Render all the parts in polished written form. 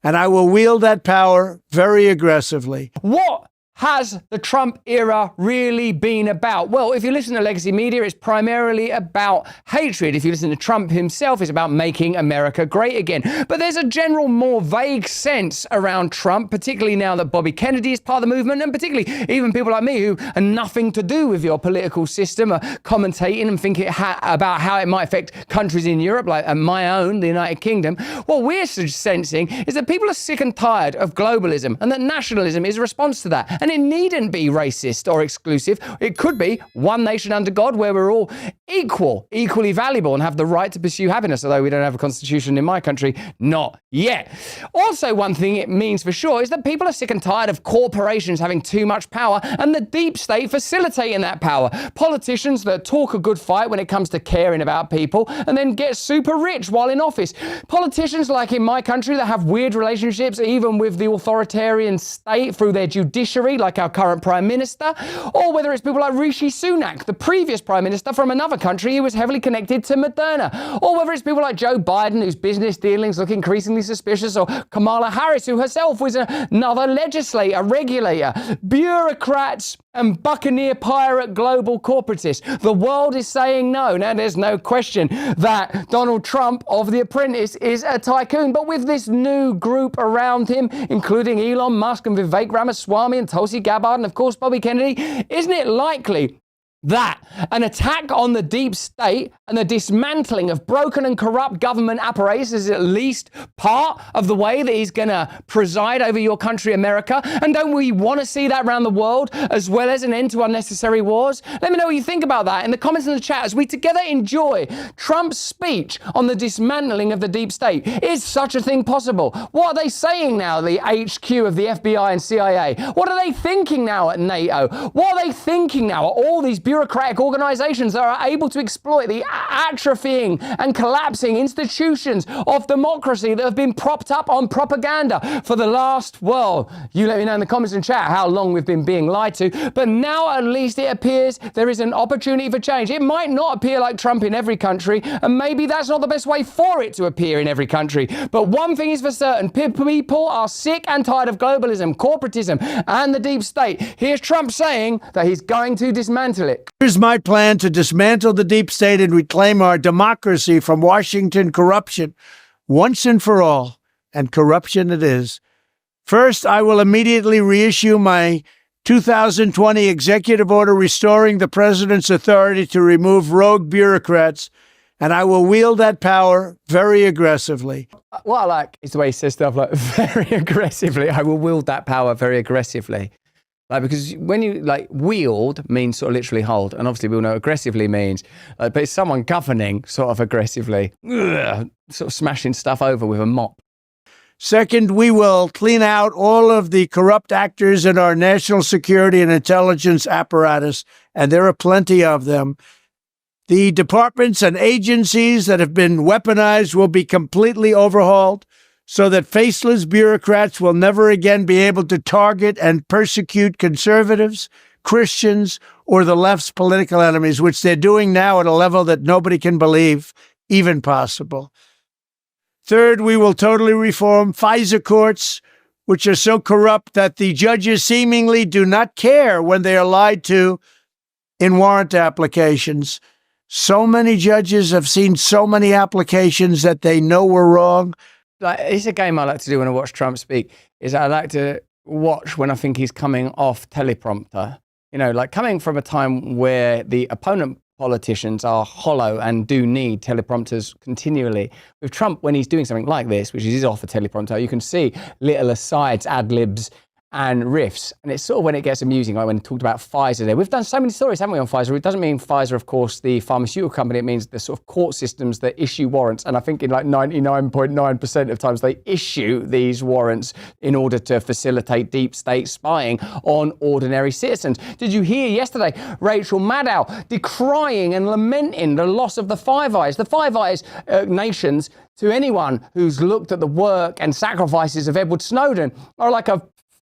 and I will wield that power very aggressively. What has the Trump era really been about? Well, if you listen to legacy media, it's primarily about hatred. If you listen to Trump himself, it's about making America great again. But there's a general, more vague sense around Trump, particularly now that Bobby Kennedy is part of the movement, and particularly even people like me who are nothing to do with your political system are commentating and thinking about how it might affect countries in Europe, like my own, the United Kingdom. What we're sensing is that people are sick and tired of globalism, and that nationalism is a response to that. And it needn't be racist or exclusive. It could be one nation under God, where we're all equally valuable and have the right to pursue happiness, although we don't have a constitution in my country, not yet. Also, one thing it means for sure is that people are sick and tired of corporations having too much power and the deep state facilitating that power. Politicians that talk a good fight when it comes to caring about people and then get super rich while in office. Politicians like in my country that have weird relationships even with the authoritarian state through their judiciary, like our current Prime Minister, or whether it's people like Rishi Sunak, the previous Prime Minister from another country who was heavily connected to Moderna, or whether it's people like Joe Biden, whose business dealings look increasingly suspicious, or Kamala Harris, who herself was another legislator, regulator, bureaucrats, and buccaneer pirate global corporatists. The world is saying no. Now, there's no question that Donald Trump of The Apprentice is a tycoon, but with this new group around him, including Elon Musk and Vivek Ramaswamy and Tulsi Gabbard and, of course, Bobby Kennedy, isn't it likely that an attack on the deep state and the dismantling of broken and corrupt government apparatus is at least part of the way that he's going to preside over your country, America? And don't we want to see that around the world, as well as an end to unnecessary wars? Let me know what you think about that in the comments in the chat as we together enjoy Trump's speech on the dismantling of the deep state. Is such a thing possible? What are they saying now, the HQ of the FBI and CIA? What are they thinking now at NATO? What are they thinking now at all these bureaucratic organizations that are able to exploit the atrophying and collapsing institutions of democracy that have been propped up on propaganda for the last, well, you let me know in the comments and chat how long we've been being lied to. But now at least it appears there is an opportunity for change. It might not appear like Trump in every country, and maybe that's not the best way for it to appear in every country. But one thing is for certain, people are sick and tired of globalism, corporatism, and the deep state. Here's Trump saying that he's going to dismantle it. Here's my plan to dismantle the deep state and reclaim our democracy from Washington corruption once and for all, and corruption it is. First, I will immediately reissue my 2020 executive order restoring the president's authority to remove rogue bureaucrats, and I will wield that power very aggressively. What I like is the way he says stuff like very aggressively. I will wield that power very aggressively. Like, because when you wield means sort of literally hold, and obviously we all know aggressively means, but it's someone governing sort of aggressively, sort of smashing stuff over with a mop. Second, we will clean out all of the corrupt actors in our national security and intelligence apparatus, and there are plenty of them. The departments and agencies that have been weaponized will be completely overhauled, so that faceless bureaucrats will never again be able to target and persecute conservatives, Christians, or the left's political enemies, which they're doing now at a level that nobody can believe even possible. Third, we will totally reform FISA courts, which are so corrupt that the judges seemingly do not care when they are lied to in warrant applications. So many judges have seen so many applications that they know were wrong. It's a game I like to do when I watch Trump speak, is I like to watch when I think he's coming off teleprompter. You know, like coming from a time where the opponent politicians are hollow and do need teleprompters continually. With Trump, when he's doing something like this, which is off a teleprompter, you can see little asides, ad-libs, and riffs. And it's sort of when it gets amusing, like when we talked about Pfizer there. We've done so many stories, haven't we, on Pfizer? It doesn't mean Pfizer, of course, the pharmaceutical company. It means the sort of court systems that issue warrants. And I think in like 99.9% of times they issue these warrants in order to facilitate deep state spying on ordinary citizens. Did you hear yesterday Rachel Maddow decrying and lamenting the loss of the Five Eyes? The Five Eyes nations, to anyone who's looked at the work and sacrifices of Edward Snowden, are like a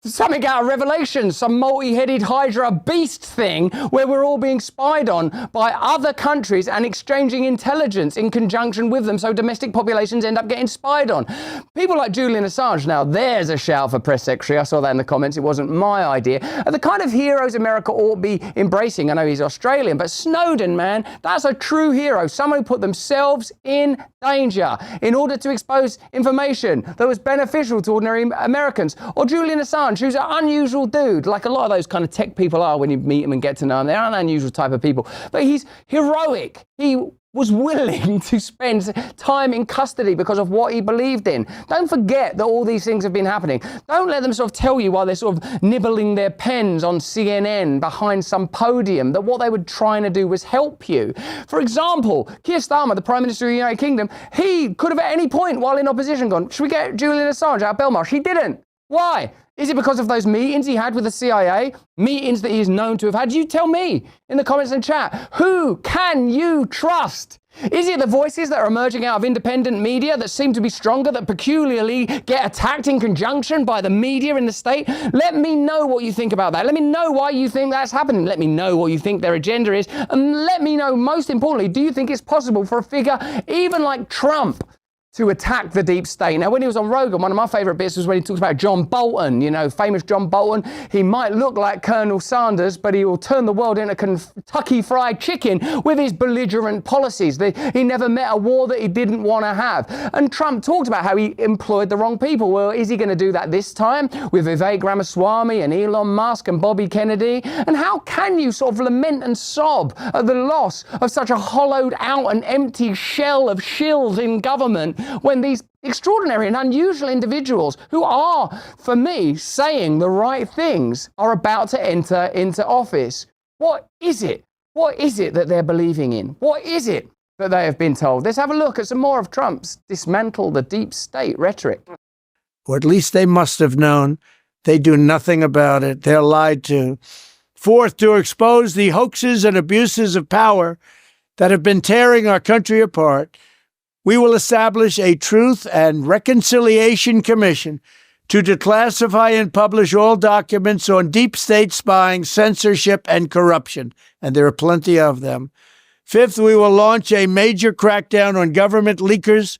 something out of Revelation, some multi-headed Hydra beast thing where we're all being spied on by other countries and exchanging intelligence in conjunction with them, so domestic populations end up getting spied on. People like Julian Assange, now there's a shout for press secretary, I saw that in the comments, it wasn't my idea, are the kind of heroes America ought to be embracing. I know he's Australian, but Snowden, man, that's a true hero, someone who put themselves in danger in order to expose information that was beneficial to ordinary Americans. Or Julian Assange, who's an unusual dude, like a lot of those kind of tech people are when you meet them and get to know them. They're an unusual type of people. But he's heroic. He was willing to spend time in custody because of what he believed in. Don't forget that all these things have been happening. Don't let them sort of tell you while they're sort of nibbling their pens on CNN behind some podium that what they were trying to do was help you. For example, Keir Starmer, the Prime Minister of the United Kingdom, he could have at any point while in opposition gone, should we get Julian Assange out of Belmarsh? He didn't. Why? Is it because of those meetings he had with the CIA? Meetings that he is known to have had? You tell me in the comments and chat. Who can you trust? Is it the voices that are emerging out of independent media that seem to be stronger, that peculiarly get attacked in conjunction by the media in the state? Let me know what you think about that. Let me know why you think that's happening. Let me know what you think their agenda is. And let me know, most importantly, do you think it's possible for a figure even like Trump to attack the deep state? Now, when he was on Rogan, one of my favourite bits was when he talks about John Bolton, you know, famous John Bolton. He might look like Colonel Sanders, but he will turn the world into Kentucky Fried Chicken with his belligerent policies. He never met a war that he didn't want to have. And Trump talked about how he employed the wrong people. Well, is he going to do that this time with Vivek Ramaswamy and Elon Musk and Bobby Kennedy? And how can you sort of lament and sob at the loss of such a hollowed out and empty shell of shills in government when these extraordinary and unusual individuals who are, for me, saying the right things are about to enter into office? What is it? What is it that they're believing in? What is it that they have been told? Let's have a look at some more of Trump's dismantle the deep state rhetoric. Or at least they must have known. They do nothing about it. They're lied to. Fourth, to expose the hoaxes and abuses of power that have been tearing our country apart, we will establish a Truth and Reconciliation Commission to declassify and publish all documents on deep state spying, censorship, and corruption. And there are plenty of them. Fifth, we will launch a major crackdown on government leakers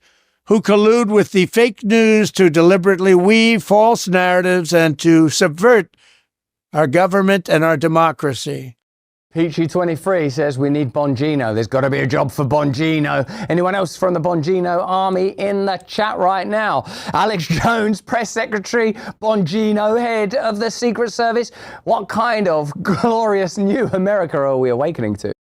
who collude with the fake news to deliberately weave false narratives and to subvert our government and our democracy. Peachy23 says we need Bongino. There's got to be a job for Bongino. Anyone else from the Bongino army in the chat right now? Alex Jones, press secretary, Bongino, head of the Secret Service. What kind of glorious new America are we awakening to?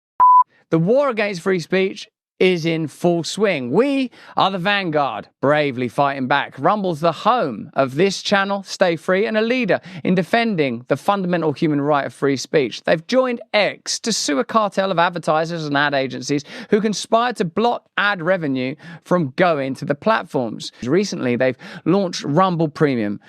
The war against free speech is in full swing. We are the vanguard, bravely fighting back. Rumble's the home of this channel, Stay Free, and a leader in defending the fundamental human right of free speech. They've joined X to sue a cartel of advertisers and ad agencies who conspired to block ad revenue from going to the platforms. Recently, they've launched Rumble Premium.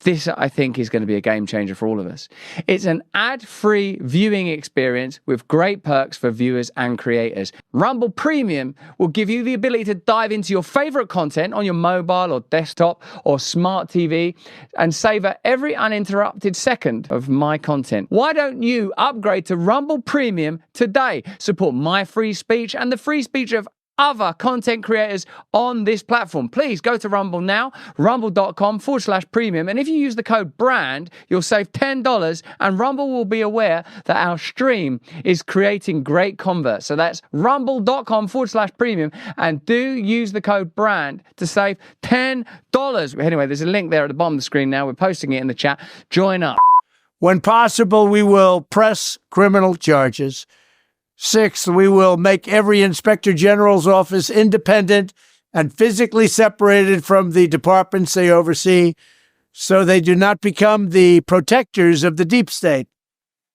This, I think, is going to be a game changer for all of us. It's an ad-free viewing experience with great perks for viewers and creators. Rumble Premium will give you the ability to dive into your favorite content on your mobile or desktop or smart TV and savor every uninterrupted second of my content. Why don't you upgrade to Rumble Premium today? Support my free speech and the free speech of other content creators on this platform. Please go to Rumble now, rumble.com/premium. And if you use the code BRAND, you'll save $10 and Rumble will be aware that our stream is creating great converts. So that's rumble.com/premium and do use the code BRAND to save $10. Anyway, there's a link there at the bottom of the screen now. We're posting it in the chat. Join up. When possible, we will press criminal charges. Sixth, we will make every Inspector General's office independent and physically separated from the departments they oversee so they do not become the protectors of the deep state.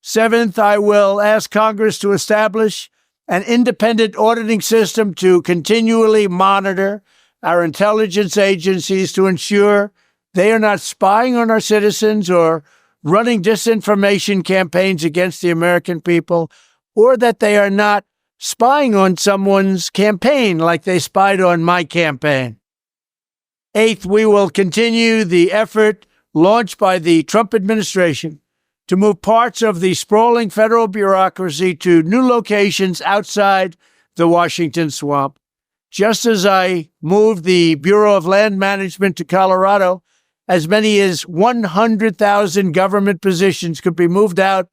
Seventh, I will ask Congress to establish an independent auditing system to continually monitor our intelligence agencies to ensure they are not spying on our citizens or running disinformation campaigns against the American people, or that they are not spying on someone's campaign like they spied on my campaign. Eighth, we will continue the effort launched by the Trump administration to move parts of the sprawling federal bureaucracy to new locations outside the Washington swamp. Just as I moved the Bureau of Land Management to Colorado, as many as 100,000 government positions could be moved out,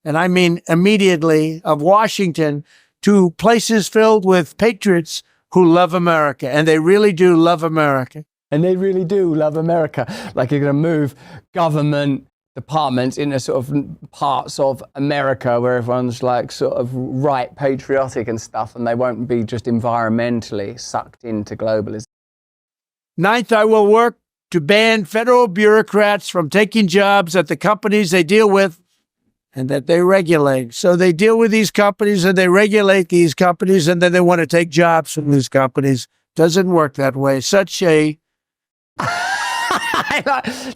and I mean immediately, of Washington to places filled with patriots who love America. And they really do love America. And they really do love America. Like you're going to move government departments into sort of parts of America where everyone's like sort of right patriotic and stuff, and they won't be just environmentally sucked into globalism. Ninth, I will work to ban federal bureaucrats from taking jobs at the companies they deal with and that they regulate. So they deal with these companies and they regulate these companies, and then they want to take jobs from these companies. Doesn't work that way. Such a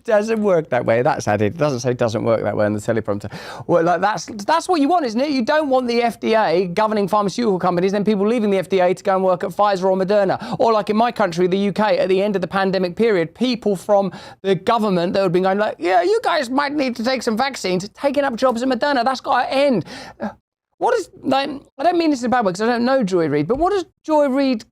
doesn't work that way. That's added. It doesn't say doesn't work that way in the teleprompter. Well, like that's what you want, isn't it? You don't want the FDA governing pharmaceutical companies, then people leaving the FDA to go and work at Pfizer or Moderna. Or like in my country, the UK, at the end of the pandemic period, people from the government that would have been going like, yeah, you guys might need to take some vaccines, taking up jobs at Moderna. That's got to end. What is, like, I don't mean this in a bad way because I don't know Joy Reid, but what does Joy Reid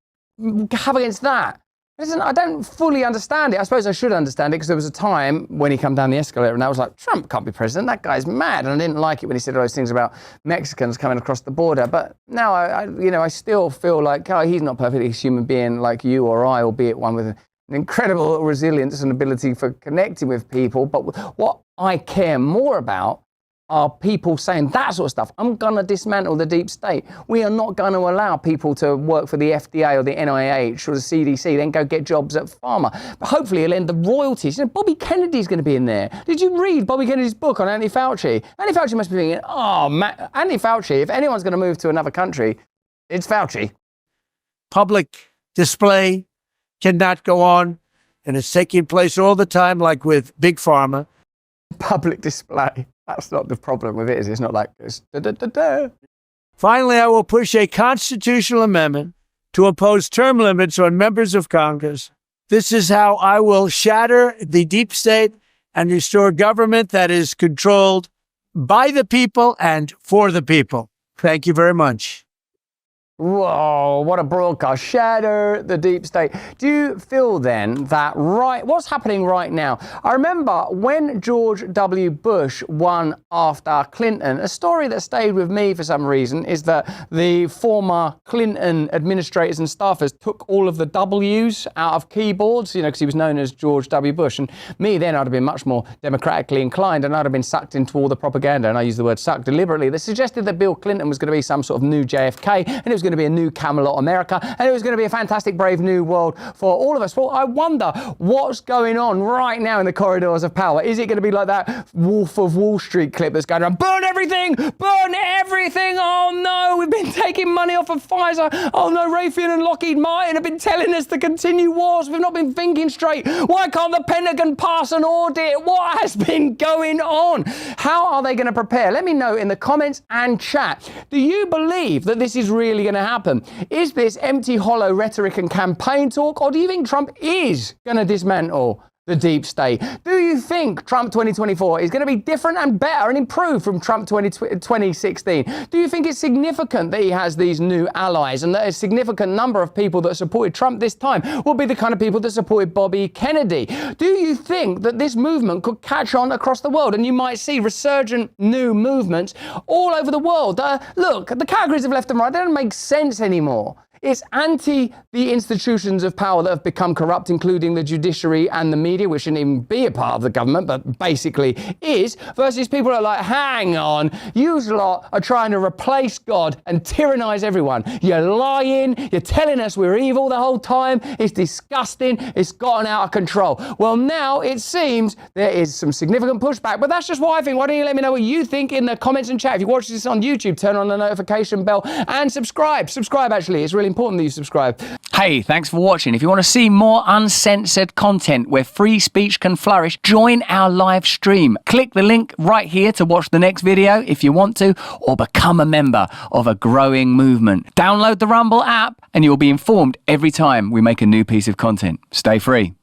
have against that? Listen, I don't fully understand it. I suppose I should understand it because there was a time when he came down the escalator and I was like, Trump can't be president. That guy's mad. And I didn't like it when he said all those things about Mexicans coming across the border. But now, I still feel like, oh, he's not perfectly a human being like you or I, albeit one with an incredible resilience and ability for connecting with people. But what I care more about are people saying that sort of stuff. I'm going to dismantle the deep state. We are not going to allow people to work for the FDA or the NIH or the CDC, then go get jobs at pharma. But hopefully it'll end the royalties. You know, Bobby Kennedy's going to be in there. Did you read Bobby Kennedy's book on Anthony Fauci? Anthony Fauci must be thinking, oh, man, Anthony Fauci, if anyone's going to move to another country, it's Fauci. Public display cannot go on, and it's taking place all the time, like with Big Pharma. Public display. That's not the problem with it, is it? It's not like it's da-da-da-da. Finally, I will push a constitutional amendment to impose term limits on members of Congress. This is how I will shatter the deep state and restore government that is controlled by the people and for the people. Thank you very much. Whoa, what a broadcast. Shatter the deep state. Do you feel then that what's happening right now? I remember when George W. Bush won after Clinton, a story that stayed with me for some reason is that the former Clinton administrators and staffers took all of the W's out of keyboards, because he was known as George W. Bush. And me then, I'd have been much more democratically inclined and I'd have been sucked into all the propaganda, and I use the word sucked deliberately, that suggested that Bill Clinton was going to be some sort of new JFK, and it was going to be a new Camelot America, and it was going to be a fantastic, brave new world for all of us. Well, I wonder what's going on right now in the corridors of power. Is it going to be like that Wolf of Wall Street clip that's going around, burn everything, oh no, we've been taking money off of Pfizer, oh no, Raytheon and Lockheed Martin have been telling us to continue wars, we've not been thinking straight, why can't the Pentagon pass an audit, what has been going on? How are they going to prepare? Let me know in the comments and chat. Do you believe that this is really going to happen? Is this empty, hollow rhetoric and campaign talk, or do you think Trump is going to dismantle the deep state? Do you think Trump 2024 is going to be different and better and improved from Trump 2016? Do you think it's significant that he has these new allies and that a significant number of people that supported Trump this time will be the kind of people that supported Bobby Kennedy? Do you think that this movement could catch on across the world and you might see resurgent new movements all over the world? Look, the categories of left and right, they don't make sense anymore. It's anti the institutions of power that have become corrupt, including the judiciary and the media, which shouldn't even be a part of the government, but basically is, versus people that are like, hang on, you lot are trying to replace God and tyrannize everyone. You're lying, you're telling us we're evil the whole time, it's disgusting, it's gotten out of control. Well, now it seems there is some significant pushback, but that's just what I think. Why don't you let me know what you think in the comments and chat? If you watch this on YouTube, turn on the notification bell and subscribe. Subscribe, actually, it's really important that you subscribe. Hey, thanks for watching. If you want to see more uncensored content where free speech can flourish, join our live stream. Click the link right here to watch the next video if you want to, or become a member of a growing movement. Download the Rumble app and you'll be informed every time we make a new piece of content. Stay free.